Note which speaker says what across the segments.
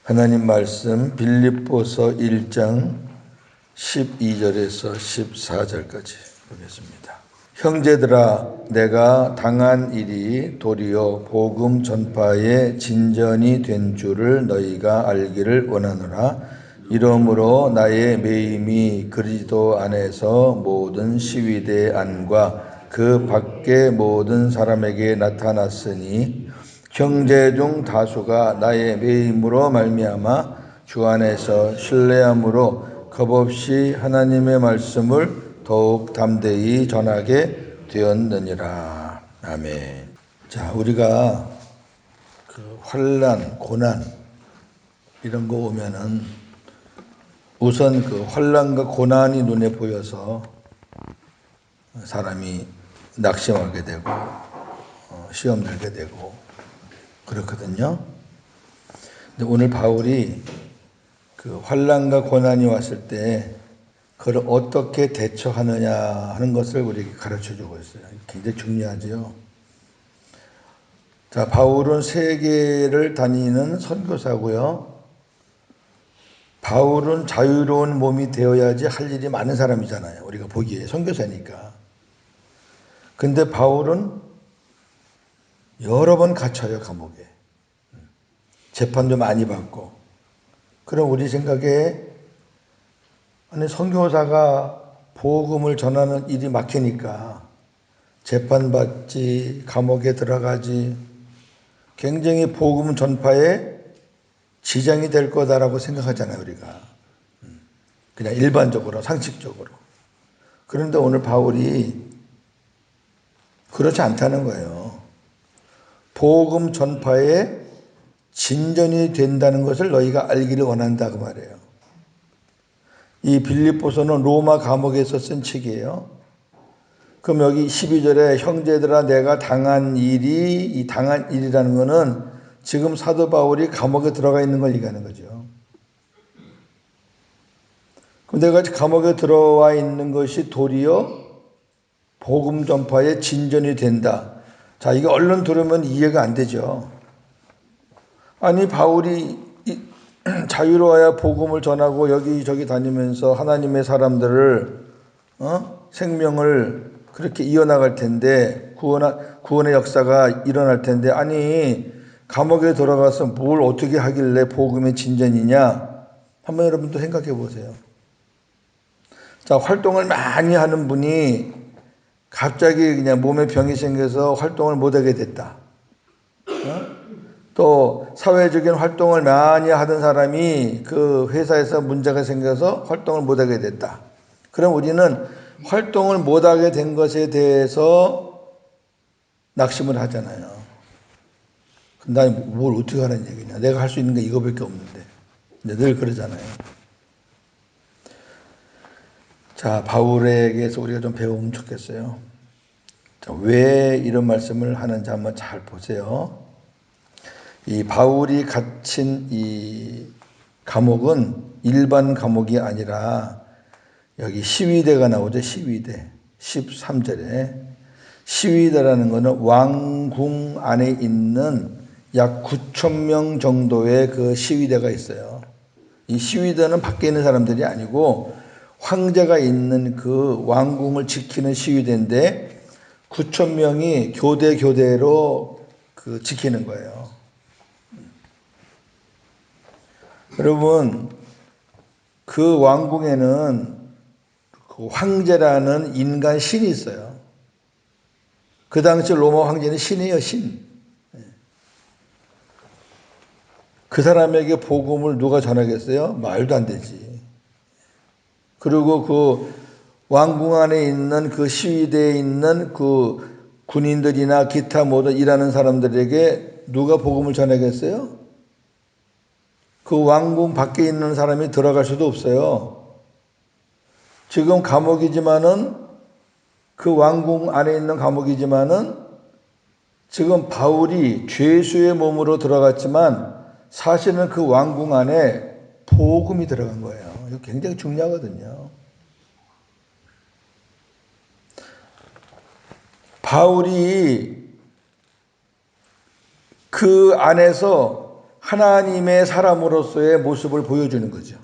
Speaker 1: 하나님 말씀 빌립보서 1장 12절에서 14절까지 보겠습니다. 형제들아, 내가 당한 일이 도리어 복음 전파의 진전이 된 줄을 너희가 알기를 원하노라. 이러므로 나의 매임이 그리스도 안에서 모든 시위대 안과 그 밖의 모든 사람에게 나타났으니 형제 중 다수가 나의 매임으로 말미암아 주 안에서 신뢰함으로 겁없이 하나님의 말씀을 더욱 담대히 전하게 되었느니라. 아멘. 자, 우리가 그 환난, 고난 이런 거 오면은 우선 그 환난과 고난이 눈에 보여서 사람이 낙심하게 되고 시험 들게 되고 그렇거든요. 근데 오늘 바울이 그 환난과 고난이 왔을 때 그걸 어떻게 대처하느냐 하는 것을 우리에게 가르쳐 주고 있어요. 굉장히 중요하죠. 자, 바울은 세계를 다니는 선교사고요. 바울은 자유로운 몸이 되어야지 할 일이 많은 사람이잖아요. 우리가 보기에 선교사니까. 근데 바울은 여러 번 갇혀요, 감옥에. 재판도 많이 받고. 그럼 우리 생각에 아니 선교사가 복음을 전하는 일이 막히니까 재판받지, 감옥에 들어가지, 굉장히 복음 전파에 지장이 될 거다라고 생각하잖아요, 우리가. 그냥 일반적으로, 상식적으로. 그런데 오늘 바울이 그렇지 않다는 거예요. 복음 전파에 진전이 된다는 것을 너희가 알기를 원한다 그 말이에요. 이 빌립보서는 로마 감옥에서 쓴 책이에요. 그럼 여기 12절에 형제들아 내가 당한 일이, 이 당한 일이라는 거는 지금 사도 바울이 감옥에 들어가 있는 걸 얘기하는 거죠. 그럼 내가 감옥에 들어와 있는 것이 도리어 복음 전파에 진전이 된다. 자, 이거 얼른 들으면 이해가 안 되죠. 아니 바울이 자유로워야 복음을 전하고 여기저기 다니면서 하나님의 사람들을 생명을 그렇게 이어나갈 텐데 구원의 역사가 일어날 텐데 아니 감옥에 들어가서 뭘 어떻게 하길래 복음의 진전이냐 한번 여러분도 생각해 보세요. 자, 활동을 많이 하는 분이 갑자기 그냥 몸에 병이 생겨서 활동을 못하게 됐다. 또 사회적인 활동을 많이 하던 사람이 그 회사에서 문제가 생겨서 활동을 못하게 됐다. 그럼 우리는 활동을 못하게 된 것에 대해서 낙심을 하잖아요. 난 뭘 어떻게 하는 얘기냐. 내가 할 수 있는 게 이거밖에 없는데. 근데 늘 그러잖아요. 자, 바울에게서 우리가 좀 배우면 좋겠어요. 자, 왜 이런 말씀을 하는지 한번 잘 보세요. 이 바울이 갇힌 이 감옥은 일반 감옥이 아니라 여기 시위대가 나오죠. 시위대. 13절에. 시위대라는 것은 왕궁 안에 있는 약 9천 명 정도의 그 시위대가 있어요. 이 시위대는 밖에 있는 사람들이 아니고 황제가 있는 그 왕궁을 지키는 시위대인데 9천 명이 교대로 그 지키는 거예요. 여러분, 그 왕궁에는 그 황제라는 인간 신이 있어요. 그 당시 로마 황제는 신이에요, 신. 그 사람에게 복음을 누가 전하겠어요? 말도 안 되지. 그리고 그 왕궁 안에 있는 그 시위대에 있는 그 군인들이나 기타 모든 일하는 사람들에게 누가 복음을 전하겠어요? 그 왕궁 밖에 있는 사람이 들어갈 수도 없어요. 지금 감옥이지만은 그 왕궁 안에 있는 감옥이지만은 지금 바울이 죄수의 몸으로 들어갔지만 사실은 그 왕궁 안에 복음이 들어간 거예요. 이거 굉장히 중요하거든요. 바울이 그 안에서 하나님의 사람으로서의 모습을 보여주는 거죠.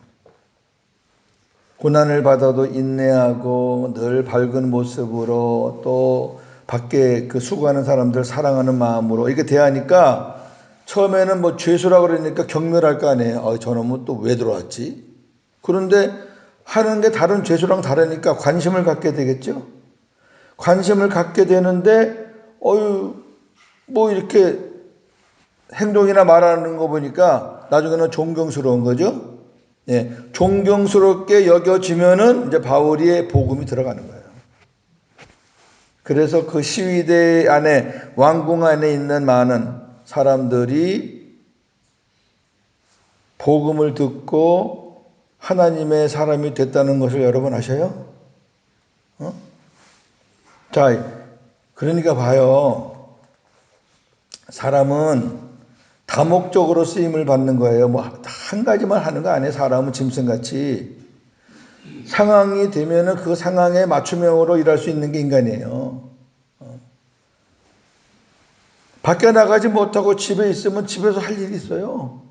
Speaker 1: 고난을 받아도 인내하고 늘 밝은 모습으로 또 밖에 그 수고하는 사람들 사랑하는 마음으로 이렇게 대하니까 처음에는 뭐 죄수라고 그러니까 경멸할 거 아니에요. 저놈은 또 왜 들어왔지? 그런데 하는 게 다른 죄수랑 다르니까 관심을 갖게 되겠죠. 관심을 갖게 되는데 뭐 이렇게 행동이나 말하는 거 보니까 나중에는 존경스러운 거죠. 예, 존경스럽게 여겨지면은 이제 바울의 복음이 들어가는 거예요. 그래서 그 시위대 안에 왕궁 안에 있는 많은 사람들이 복음을 듣고 하나님의 사람이 됐다는 것을 여러분 아셔요? 자, 그러니까 봐요. 사람은 다목적으로 쓰임을 받는 거예요. 뭐 한 가지만 하는 거 아니에요. 사람은 짐승같이 상황이 되면은 그 상황에 맞춤형으로 일할 수 있는 게 인간이에요. 밖에 나가지 못하고 집에 있으면 집에서 할 일이 있어요.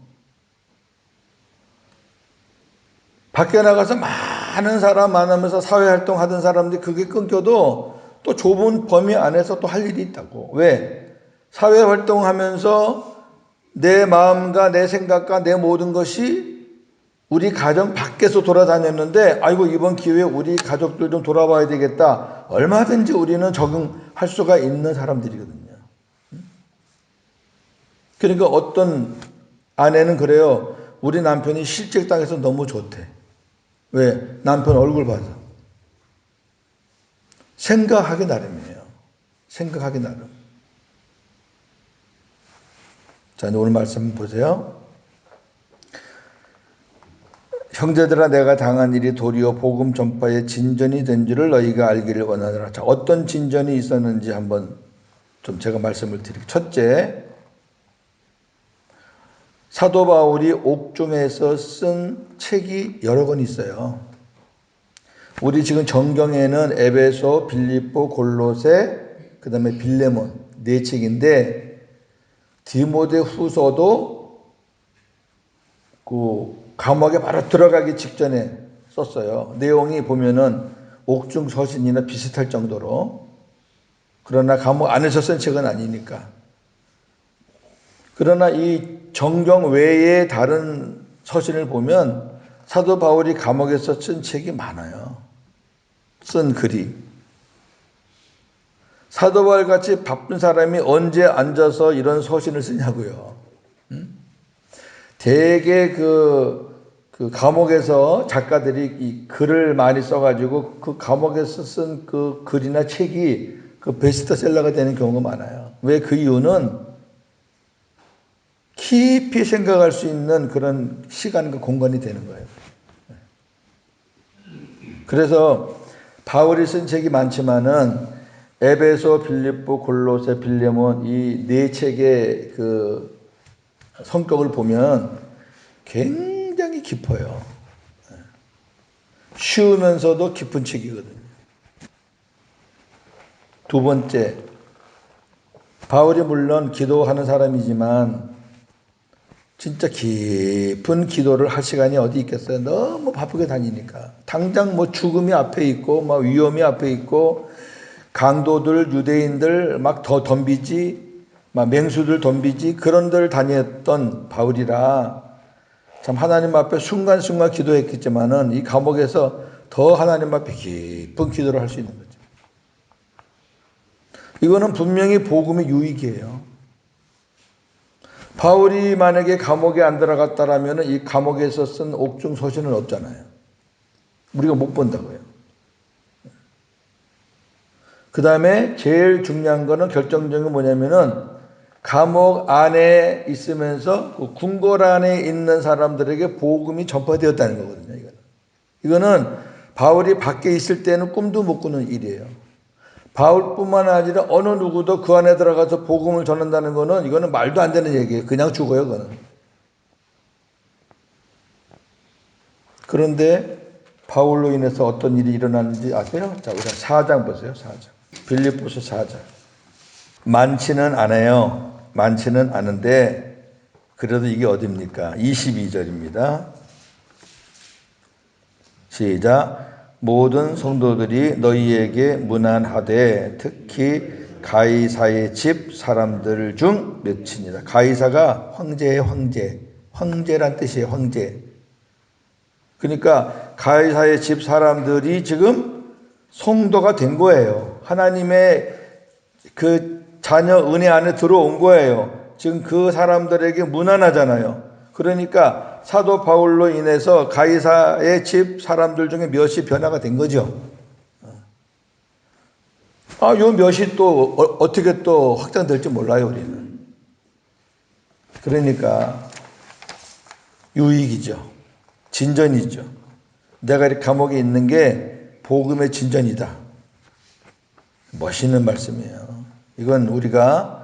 Speaker 1: 밖에 나가서 많은 사람 만나면서 사회활동 하던 사람들이 그게 끊겨도 또 좁은 범위 안에서 또 할 일이 있다고. 왜? 사회활동하면서 내 마음과 내 생각과 내 모든 것이 우리 가정 밖에서 돌아다녔는데 아이고 이번 기회에 우리 가족들 좀 돌아봐야 되겠다. 얼마든지 우리는 적응할 수가 있는 사람들이거든요. 그러니까 어떤 아내는 그래요. 우리 남편이 실직당해서 너무 좋대. 왜? 남편 얼굴 봐서. 생각하기 나름이에요. 생각하기 나름. 자, 오늘 말씀 보세요. 형제들아 내가 당한 일이 도리어 복음 전파의 진전이 된 줄을 너희가 알기를 원하노라. 자, 어떤 진전이 있었는지 한번 좀 제가 말씀을 드릴게요. 첫째, 사도 바울이 옥중에서 쓴 책이 여러 권 있어요. 우리 지금 정경에는 에베소, 빌립보, 골로새, 그 다음에 빌레몬 네 책인데 디모데 후서도 그 감옥에 바로 들어가기 직전에 썼어요. 내용이 보면은 옥중 서신이나 비슷할 정도로. 그러나 감옥 안에서 쓴 책은 아니니까. 그러나 이 정경 외에 다른 서신을 보면 사도 바울이 감옥에서 쓴 책이 많아요. 쓴 글이. 사도 바울 같이 바쁜 사람이 언제 앉아서 이런 서신을 쓰냐고요. 되게 그 감옥에서 작가들이 이 글을 많이 써가지고 그 감옥에서 쓴 그 글이나 책이 그 베스트셀러가 되는 경우가 많아요. 왜? 그 이유는 깊이 생각할 수 있는 그런 시간과 공간이 되는 거예요. 그래서 바울이 쓴 책이 많지만은 에베소, 빌립보, 골로새, 빌레몬 이 네 책의 그 성격을 보면 굉장히 깊어요. 쉬우면서도 깊은 책이거든요. 두 번째, 바울이 물론 기도하는 사람이지만 진짜 깊은 기도를 할 시간이 어디 있겠어요? 너무 바쁘게 다니니까. 당장 뭐 죽음이 앞에 있고, 막 위험이 앞에 있고, 강도들, 유대인들 막 더 덤비지, 막 맹수들 덤비지, 그런 데를 다녔던 바울이라 참 하나님 앞에 순간순간 기도했겠지만은 이 감옥에서 더 하나님 앞에 깊은 기도를 할 수 있는 거죠. 이거는 분명히 복음의 유익이에요. 바울이 만약에 감옥에 안 들어갔다라면 이 감옥에서 쓴 옥중 서신은 없잖아요. 우리가 못 본다고요. 그 다음에 제일 중요한 거는 결정적인 게 뭐냐면은 감옥 안에 있으면서 그 궁궐 안에 있는 사람들에게 복음이 전파되었다는 거거든요. 이거는 바울이 밖에 있을 때는 꿈도 못 꾸는 일이에요. 바울뿐만 아니라 어느 누구도 그 안에 들어가서 복음을 전한다는 거는 이거는 말도 안 되는 얘기예요. 그냥 죽어요, 그거는. 그런데 바울로 인해서 어떤 일이 일어났는지 아세요? 자, 우리 4장 보세요. 4장. 빌립보서 4장. 많지는 않아요. 많지는 않은데 그래도 이게 어딥니까? 22절입니다. 시작. 모든 성도들이 너희에게 문안하되 특히 가이사의 집 사람들 중 몇이니라. 가이사가 황제의 황제. 황제란 뜻이에요. 황제. 그러니까 가이사의 집 사람들이 지금 성도가 된 거예요. 하나님의 그 자녀 은혜 안에 들어온 거예요. 지금 그 사람들에게 문안하잖아요. 그러니까 사도 바울로 인해서 가이사의 집 사람들 중에 몇이 변화가 된 거죠. 요 몇이 또 어떻게 또 확장될지 몰라요, 우리는. 그러니까 유익이죠. 진전이죠. 내가 이렇게 감옥에 있는 게 복음의 진전이다. 멋있는 말씀이에요. 이건 우리가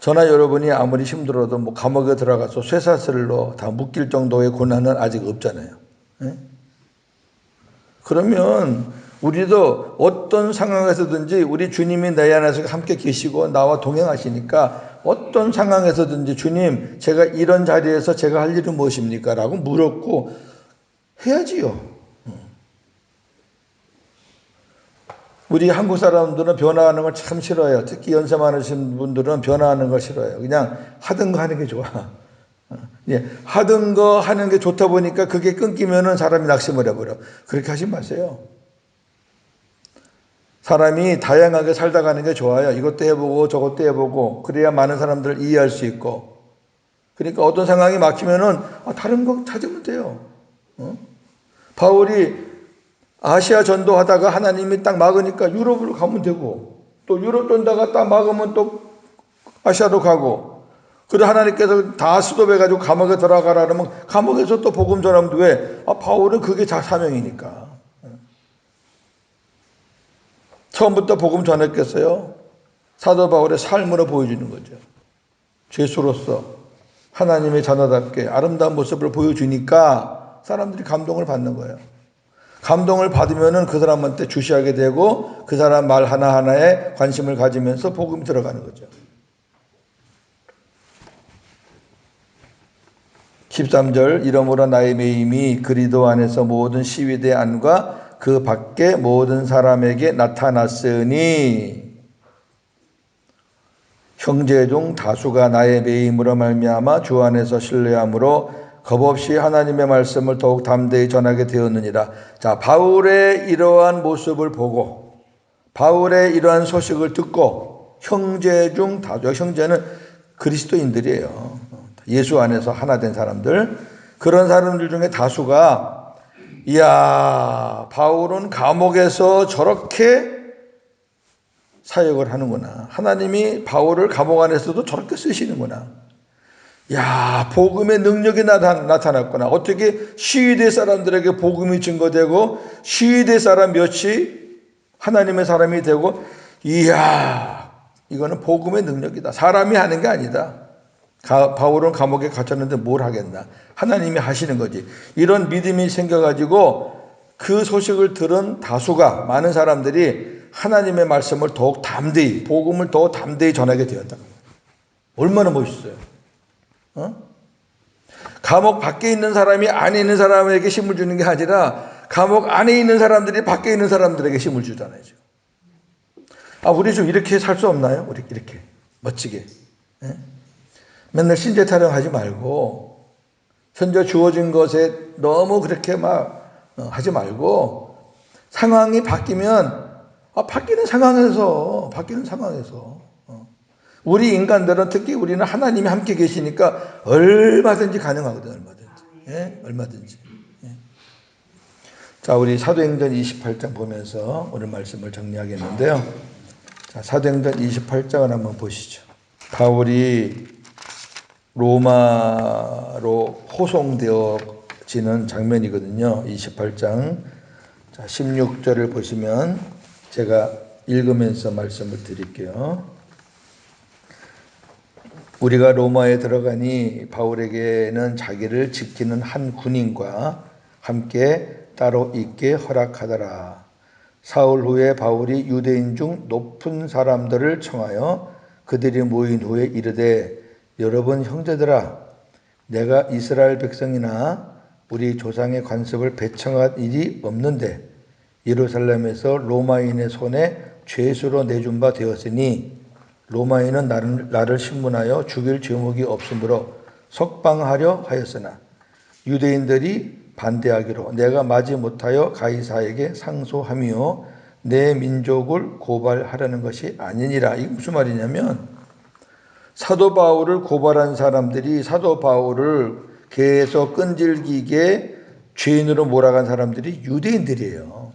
Speaker 1: 저나 여러분이 아무리 힘들어도 뭐 감옥에 들어가서 쇠사슬로 다 묶일 정도의 고난은 아직 없잖아요. 네? 그러면 우리도 어떤 상황에서든지 우리 주님이 내 안에서 함께 계시고 나와 동행하시니까 어떤 상황에서든지 주님 제가 이런 자리에서 제가 할 일은 무엇입니까? 라고 물었고 해야지요. 우리 한국 사람들은 변화하는 걸 참 싫어해요. 특히 연세 많으신 분들은 변화하는 걸 싫어해요. 그냥 하던 거 하는 게 좋아. 하던 거 하는 게 좋다 보니까 그게 끊기면은 사람이 낙심을 해버려. 그렇게 하지 마세요. 사람이 다양하게 살다 가는 게 좋아요. 이것도 해보고 저것도 해보고 그래야 많은 사람들을 이해할 수 있고. 그러니까 어떤 상황이 막히면은 다른 거 찾으면 돼요. 바울이 아시아 전도하다가 하나님이 딱 막으니까 유럽으로 가면 되고 또 유럽 전도가 딱 막으면 또 아시아로 가고 그래 하나님께서 다 수도해가지고 감옥에 들어가라 그러면 감옥에서 또 복음 전하면 왜? 바울은 그게 다 사명이니까. 처음부터 복음 전했겠어요? 사도 바울의 삶으로 보여주는 거죠. 죄수로서 하나님의 자녀답게 아름다운 모습을 보여주니까 사람들이 감동을 받는 거예요. 감동을 받으면은 그 사람한테 주시하게 되고 그 사람 말 하나하나에 관심을 가지면서 복음이 들어가는 거죠. 13절 이러므로 나의 매임이 그리스도 안에서 모든 시위대 안과 그 밖에 모든 사람에게 나타났으니 형제 중 다수가 나의 매임으로 말미암아 주 안에서 신뢰함으로 겁없이 하나님의 말씀을 더욱 담대히 전하게 되었느니라. 자, 바울의 이러한 모습을 보고 바울의 이러한 소식을 듣고 형제 중 다수, 형제는 그리스도인들이에요. 예수 안에서 하나 된 사람들. 그런 사람들 중에 다수가 이야, 바울은 감옥에서 저렇게 사역을 하는구나. 하나님이 바울을 감옥 안에서도 저렇게 쓰시는구나. 야, 복음의 능력이 나타났구나. 어떻게 시위대 사람들에게 복음이 증거되고 시위대 사람 몇이 하나님의 사람이 되고 이야, 이거는 복음의 능력이다. 사람이 하는 게 아니다. 바울은 감옥에 갇혔는데 뭘 하겠나. 하나님이 하시는 거지. 이런 믿음이 생겨가지고 그 소식을 들은 다수가 많은 사람들이 하나님의 말씀을 더욱 담대히 복음을 더 담대히 전하게 되었다. 얼마나 멋있어요. 감옥 밖에 있는 사람이 안에 있는 사람에게 힘을 주는 게 아니라 감옥 안에 있는 사람들이 밖에 있는 사람들에게 힘을 주잖아요. 우리 좀 이렇게 살 수 없나요? 우리 이렇게 멋지게. 맨날 신제 타령하지 말고 현재 주어진 것에 너무 그렇게 막 하지 말고 상황이 바뀌면 바뀌는 상황에서 우리 인간들은 특히 우리는 하나님이 함께 계시니까 얼마든지 가능하거든. 얼마든지. 자, 우리 사도행전 28장 보면서 오늘 말씀을 정리하겠는데요. 자, 사도행전 28장을 한번 보시죠. 바울이 로마로 호송되어지는 장면이거든요. 28장. 자, 16절을 보시면 제가 읽으면서 말씀을 드릴게요. 우리가 로마에 들어가니 바울에게는 자기를 지키는 한 군인과 함께 따로 있게 허락하더라. 사흘 후에 바울이 유대인 중 높은 사람들을 청하여 그들이 모인 후에 이르되 여러분 형제들아, 내가 이스라엘 백성이나 우리 조상의 관습을 배청한 일이 없는데 예루살렘에서 로마인의 손에 죄수로 내준 바 되었으니 로마인은 나를 신문하여 죽일 죄목이 없으므로 석방하려 하였으나 유대인들이 반대하기로 내가 마지 못하여 가이사에게 상소하며 내 민족을 고발하려는 것이 아니니라. 이게 무슨 말이냐면 사도 바울을 고발한 사람들이 사도 바울을 계속 끈질기게 죄인으로 몰아간 사람들이 유대인들이에요.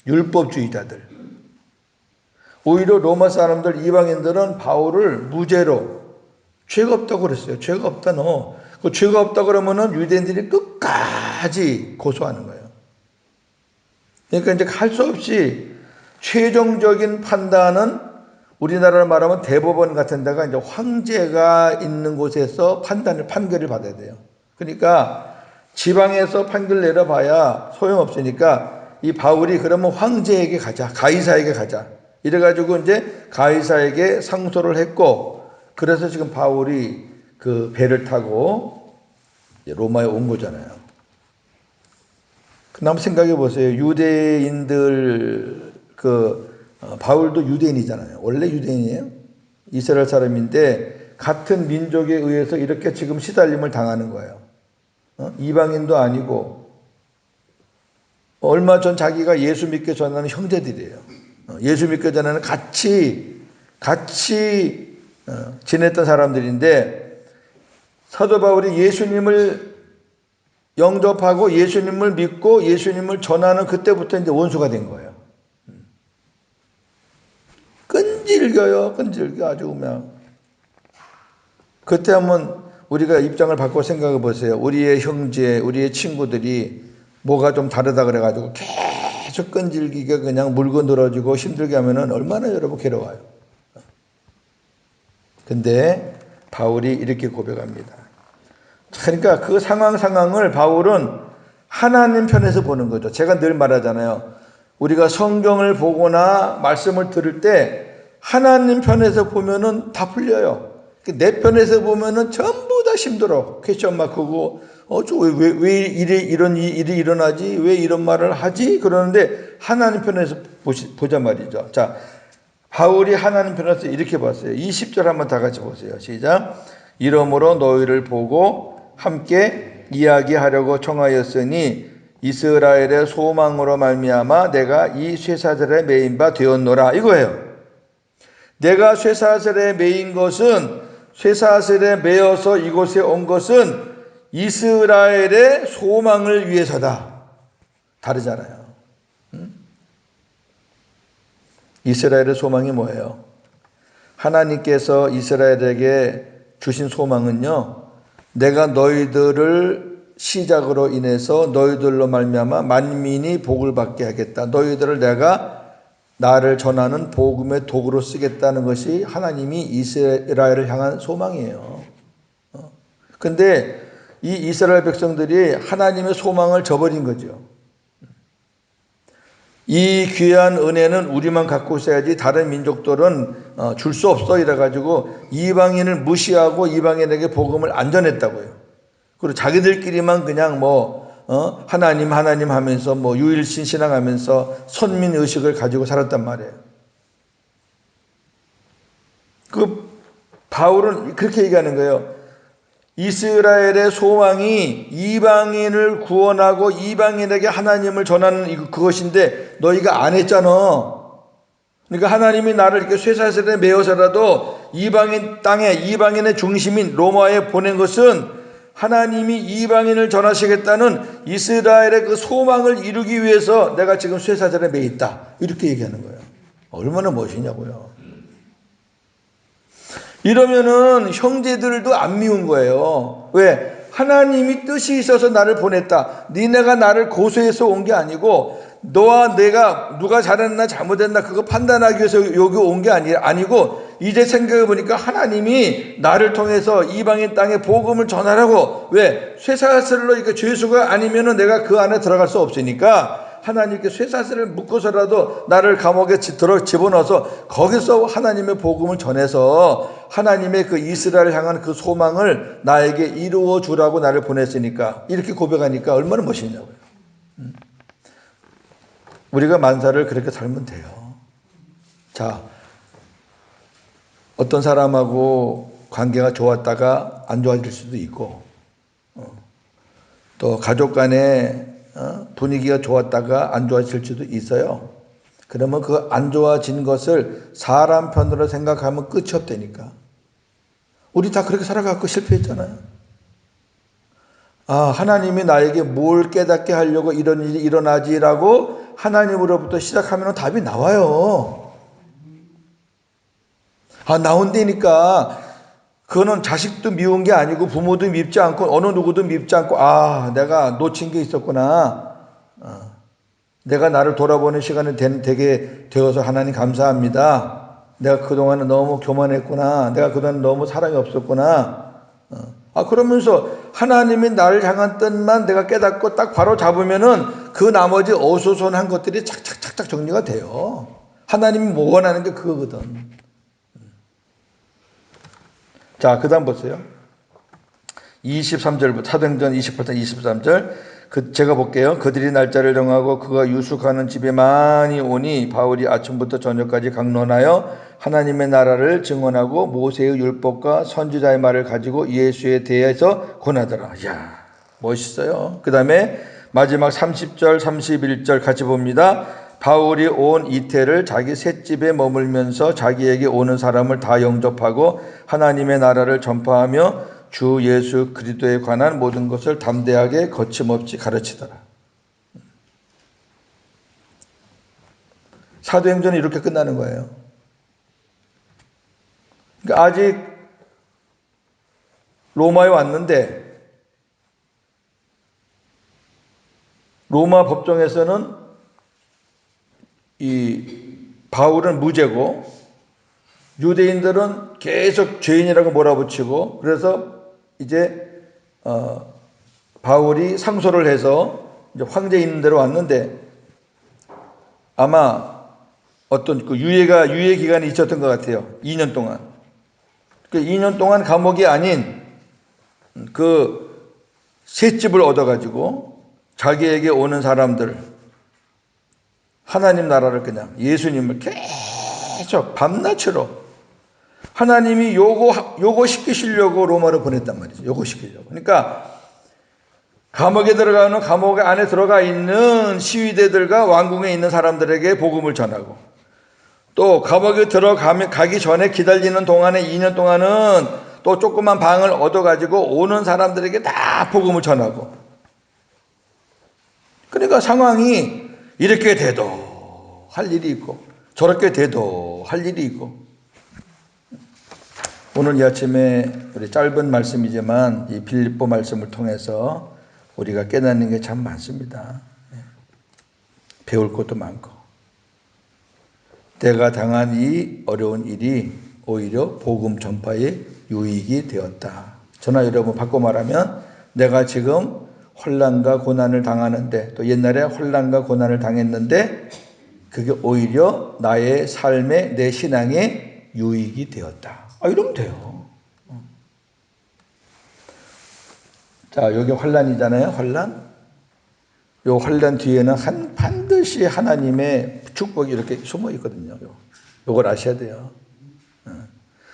Speaker 1: 율법주의자들. 오히려 로마 사람들, 이방인들은 바울을 무죄로 죄가 없다고 그랬어요. 죄가 없다 너. 그 죄가 없다 그러면은 유대인들이 끝까지 고소하는 거예요. 그러니까 이제 할 수 없이 최종적인 판단은 우리나라로 말하면 대법원 같은 데가 이제 황제가 있는 곳에서 판결을 받아야 돼요. 그러니까 지방에서 판결 내려봐야 소용없으니까 이 바울이 그러면 황제에게 가자. 가이사에게 가자. 이래가지고 이제 가이사에게 상소를 했고, 그래서 지금 바울이 그 배를 타고 로마에 온 거잖아요. 그럼 생각해 보세요. 유대인들, 바울도 유대인이잖아요. 원래 유대인이에요. 이스라엘 사람인데, 같은 민족에 의해서 이렇게 지금 시달림을 당하는 거예요. 이방인도 아니고, 얼마 전 자기가 예수 믿게 전하는 형제들이에요. 예수 믿게 전하는 같이 지냈던 사람들인데, 사도 바울이 예수님을 영접하고 예수님을 믿고 예수님을 전하는 그때부터 이제 원수가 된 거예요. 끈질겨요. 아주 그냥. 그때 한번 우리가 입장을 바꿔 생각해 보세요. 우리의 형제, 우리의 친구들이 뭐가 좀 다르다 그래가지고 계속 끈질기게 그냥 물고 늘어지고 힘들게 하면은 얼마나 여러분 괴로워요. 근데 바울이 이렇게 고백합니다. 그러니까 그 상황을 바울은 하나님 편에서 보는 거죠. 제가 늘 말하잖아요. 우리가 성경을 보거나 말씀을 들을 때 하나님 편에서 보면은 다 풀려요. 내 편에서 보면은 전부 다 힘들어. 퀘스천 마크고, 왜 이런 일이 일어나지? 왜 이런 말을 하지? 그러는데 하나님 편에서 보자 말이죠. 자, 바울이 하나님 편에서 이렇게 봤어요. 20절 한번 다 같이 보세요. 시작. 이러므로 너희를 보고 함께 이야기하려고 청하였으니 이스라엘의 소망으로 말미암아 내가 이 쇠사슬에 매인 바 되었노라. 이거예요. 내가 쇠사슬에 매인 것은, 쇠사슬에 매어서 이곳에 온 것은 이스라엘의 소망을 위해서다. 다르잖아요. 이스라엘의 소망이 뭐예요? 하나님께서 이스라엘에게 주신 소망은요, 내가 너희들을 시작으로 인해서 너희들로 말미암아 만민이 복을 받게 하겠다. 너희들을 내가 나를 전하는 복음의 도구로 쓰겠다는 것이 하나님이 이스라엘을 향한 소망이에요. 근데 이 이스라엘 백성들이 하나님의 소망을 저버린 거죠. 이 귀한 은혜는 우리만 갖고 있어야지 다른 민족들은 줄 수 없어 이래가지고 이방인을 무시하고 이방인에게 복음을 안 전했다고요. 그리고 자기들끼리만 그냥 하나님 하면서 유일신 신앙하면서 선민 의식을 가지고 살았단 말이에요. 그 바울은 그렇게 얘기하는 거예요. 이스라엘의 소망이 이방인을 구원하고 이방인에게 하나님을 전하는 그것인데 너희가 안 했잖아. 그러니까 하나님이 나를 이렇게 쇠사슬에 매어서라도 이방인 땅에 이방인의 중심인 로마에 보낸 것은 하나님이 이방인을 전하시겠다는 이스라엘의 그 소망을 이루기 위해서 내가 지금 쇠사슬에 매 있다. 이렇게 얘기하는 거예요. 얼마나 멋있냐고요. 이러면은 형제들도 안 미운 거예요. 왜? 하나님이 뜻이 있어서 나를 보냈다. 니네가 나를 고소해서 온 게 아니고 너와 내가 누가 잘했나 잘못했나 그거 판단하기 위해서 여기 온 게 아니고 이제 생각해 보니까 하나님이 나를 통해서 이방인 땅에 복음을 전하라고. 왜? 쇠사슬로 이렇게 죄수가 아니면은 내가 그 안에 들어갈 수 없으니까 하나님께 쇠사슬을 묶어서라도 나를 감옥에 집어넣어서 거기서 하나님의 복음을 전해서 하나님의 그 이스라엘을 향한 그 소망을 나에게 이루어 주라고 나를 보냈으니까 이렇게 고백하니까 얼마나 멋있냐고요. 우리가 만사를 그렇게 살면 돼요. 자, 어떤 사람하고 관계가 좋았다가 안 좋아질 수도 있고, 또 가족 간에 분위기가 좋았다가 안 좋아질 수도 있어요. 그러면 그 안 좋아진 것을 사람 편으로 생각하면 끝이 없다니까. 우리 다 그렇게 살아갖고 실패했잖아요. 아, 하나님이 나에게 뭘 깨닫게 하려고 이런 일이 일어나지라고 하나님으로부터 시작하면 답이 나와요. 아, 나온다니까. 그거는 자식도 미운 게 아니고 부모도 밉지 않고 어느 누구도 밉지 않고, 아, 내가 놓친 게 있었구나. 내가 나를 돌아보는 시간이 되게 되어서 하나님 감사합니다. 내가 그동안은 너무 교만했구나. 내가 그동안 너무 사랑이 없었구나. 그러면서 하나님이 나를 향한 뜻만 내가 깨닫고 딱 바로 잡으면은 그 나머지 어수선한 것들이 착착착착 정리가 돼요. 하나님이 원하는 게 그거거든. 자, 그 다음 보세요. 23절부터, 사도행전 28장 23절. 제가 볼게요. 그들이 날짜를 정하고 그가 유숙하는 집에 많이 오니 바울이 아침부터 저녁까지 강론하여 하나님의 나라를 증언하고 모세의 율법과 선지자의 말을 가지고 예수에 대해서 권하더라. 이야, 멋있어요. 그 다음에 마지막 30절, 31절 같이 봅니다. 바울이 온 이태를 자기 셋집에 머물면서 자기에게 오는 사람을 다 영접하고 하나님의 나라를 전파하며 주 예수 그리스도에 관한 모든 것을 담대하게 거침없이 가르치더라. 사도행전이 이렇게 끝나는 거예요. 그러니까 아직 로마에 왔는데 로마 법정에서는 이 바울은 무죄고 유대인들은 계속 죄인이라고 몰아붙이고, 그래서 이제 바울이 상소를 해서 이제 황제 있는 데로 왔는데 아마 어떤 그 유예 기간이 있었던 것 같아요. 2년 동안. 그 2년 동안 감옥이 아닌 그 셋집을 얻어가지고 자기에게 오는 사람들, 하나님 나라를 그냥 예수님을 계속 밤낮으로 하나님이 요거시키시려고 로마로 보냈단 말이죠. 요거시키려고. 그러니까 감옥에 안에 들어가 있는 시위대들과 왕궁에 있는 사람들에게 복음을 전하고, 또 감옥에 가기 전에 기다리는 동안에 2년 동안은 또 조그만 방을 얻어가지고 오는 사람들에게 다 복음을 전하고. 그러니까 상황이 이렇게 돼도 할 일이 있고 저렇게 돼도 할 일이 있고. 오늘 이 아침에 우리 짧은 말씀이지만 이 빌립보 말씀을 통해서 우리가 깨닫는 게 참 많습니다. 배울 것도 많고. 내가 당한 이 어려운 일이 오히려 복음 전파의 유익이 되었다. 저나 여러분 바꿔 말하면 내가 지금 혼란과 고난을 당하는데, 또 옛날에 혼란과 고난을 당했는데 그게 오히려 나의 삶에, 내 신앙에 유익이 되었다. 이러면 돼요. 자, 여기 혼란이잖아요. 혼란. 요 혼란 뒤에는 반드시 하나님의 축복이 이렇게 숨어 있거든요. 요걸 아셔야 돼요.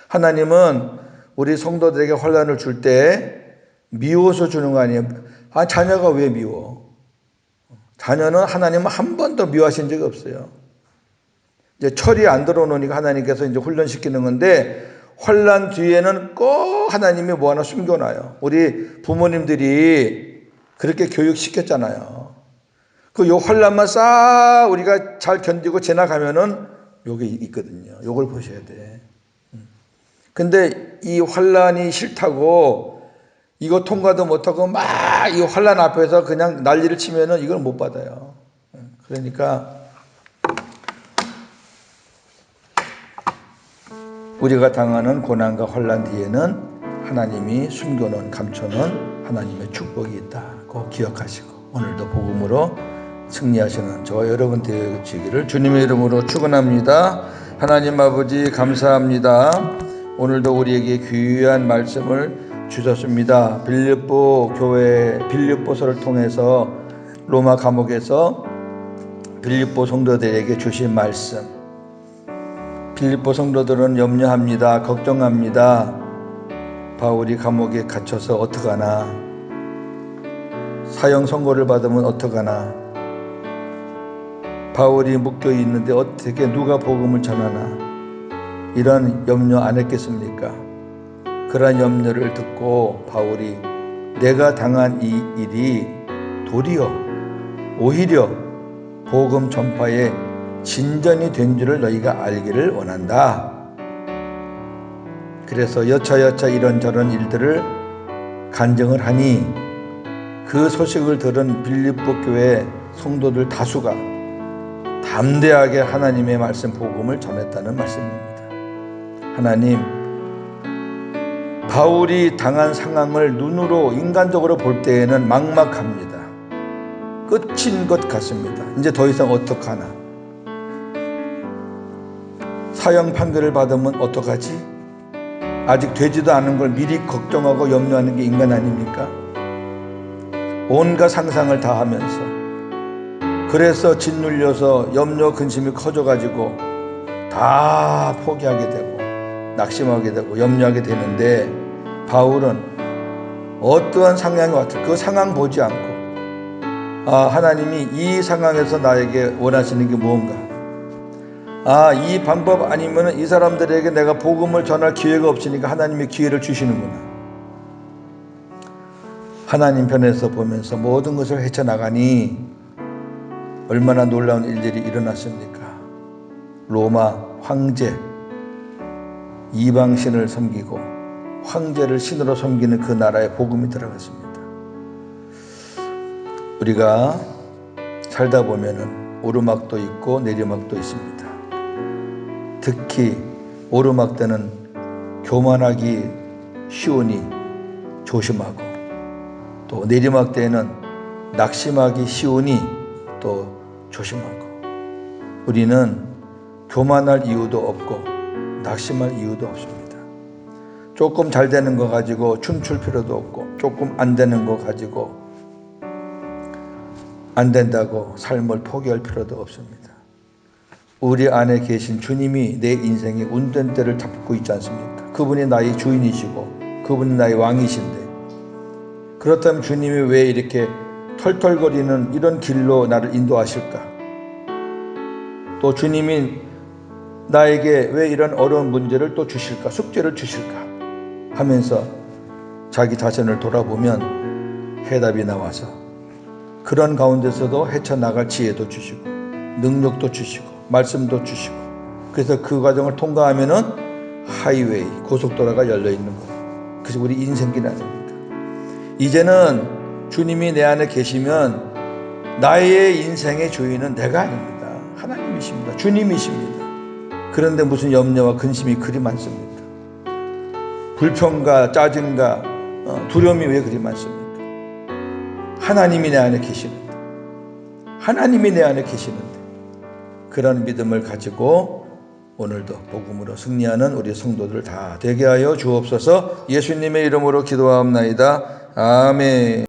Speaker 1: 하나님은 우리 성도들에게 혼란을 줄 때 미워서 주는 거 아니에요. 자녀가 왜 미워? 자녀는 하나님은 한 번도 미워하신 적이 없어요. 이제 철이 안 들어오니까 하나님께서 이제 훈련시키는 건데, 혼란 뒤에는 꼭 하나님이 뭐 하나 숨겨놔요. 우리 부모님들이 그렇게 교육시켰잖아요. 요 혼란만 싹 우리가 잘 견디고 지나가면은 요게 있거든요. 요걸 보셔야 돼. 근데 이 혼란이 싫다고 이거 통과도 못하고 막 이 혼란 앞에서 그냥 난리를 치면은 이걸 못 받아요. 그러니까 우리가 당하는 고난과 혼란 뒤에는 하나님이 숨겨놓은, 감춰놓은 하나님의 축복이 있다. 꼭 기억하시고 오늘도 복음으로 승리하시는 저와 여러분 되시기를 주님의 이름으로 축원합니다. 하나님 아버지 감사합니다. 오늘도 우리에게 귀한 말씀을 주셨습니다. 빌립보 교회 빌립보서를 통해서 로마 감옥에서 빌립보 성도들에게 주신 말씀. 빌립보 성도들은 염려합니다. 걱정합니다. 바울이 감옥에 갇혀서 어떡하나, 사형 선고를 받으면 어떡하나, 바울이 묶여 있는데 어떻게 누가 복음을 전하나, 이런 염려 안 했겠습니까? 그러한 염려를 듣고 바울이 내가 당한 이 일이 도리어 오히려 복음 전파의 진전이 된 줄을 너희가 알기를 원한다. 그래서 여차여차 이런저런 일들을 간증을 하니 그 소식을 들은 빌립보 교회 성도들 다수가 담대하게 하나님의 말씀 복음을 전했다는 말씀입니다. 하나님, 바울이 당한 상황을 눈으로 인간적으로 볼 때에는 막막합니다. 끝인 것 같습니다. 이제 더 이상 어떡하나? 사형 판결을 받으면 어떡하지? 아직 되지도 않은 걸 미리 걱정하고 염려하는 게 인간 아닙니까? 온갖 상상을 다 하면서, 그래서 짓눌려서 염려 근심이 커져가지고 다 포기하게 되고 낙심하게 되고 염려하게 되는데, 바울은 어떠한 상황이 왔든 그 상황 보지 않고 하나님이 이 상황에서 나에게 원하시는 게 무언가, 이 방법 아니면 이 사람들에게 내가 복음을 전할 기회가 없으니까 하나님이 기회를 주시는구나. 하나님 편에서 보면서 모든 것을 헤쳐나가니 얼마나 놀라운 일들이 일어났습니까? 로마 황제, 이방신을 섬기고 황제를 신으로 섬기는 그 나라에 복음이 들어갔습니다. 우리가 살다 보면은 오르막도 있고 내리막도 있습니다. 특히 오르막 때는 교만하기 쉬우니 조심하고, 또 내리막 때에는 낙심하기 쉬우니 또 조심하고, 우리는 교만할 이유도 없고 낙심할 이유도 없습니다. 조금 잘 되는 거 가지고 춤출 필요도 없고, 조금 안 되는 거 가지고 안 된다고 삶을 포기할 필요도 없습니다. 우리 안에 계신 주님이 내 인생의 운전대를 잡고 있지 않습니까? 그분이 나의 주인이시고 그분이 나의 왕이신데, 그렇다면 주님이 왜 이렇게 털털거리는 이런 길로 나를 인도하실까? 또 주님이 나에게 왜 이런 어려운 문제를 또 주실까? 숙제를 주실까? 하면서 자기 자신을 돌아보면 해답이 나와서 그런 가운데서도 헤쳐나갈 지혜도 주시고 능력도 주시고 말씀도 주시고, 그래서 그 과정을 통과하면은 하이웨이, 고속도로가 열려있는 거예요. 그래서 우리 인생길 아닙니까? 이제는 주님이 내 안에 계시면 나의 인생의 주인은 내가 아닙니다. 하나님이십니다. 주님이십니다. 그런데 무슨 염려와 근심이 그리 많습니까? 불평과 짜증과 두려움이 왜 그리 많습니까? 하나님이 내 안에 계시는데, 하나님이 내 안에 계시는데, 그런 믿음을 가지고 오늘도 복음으로 승리하는 우리 성도들 다 되게 하여 주옵소서. 예수님의 이름으로 기도하옵나이다. 아멘.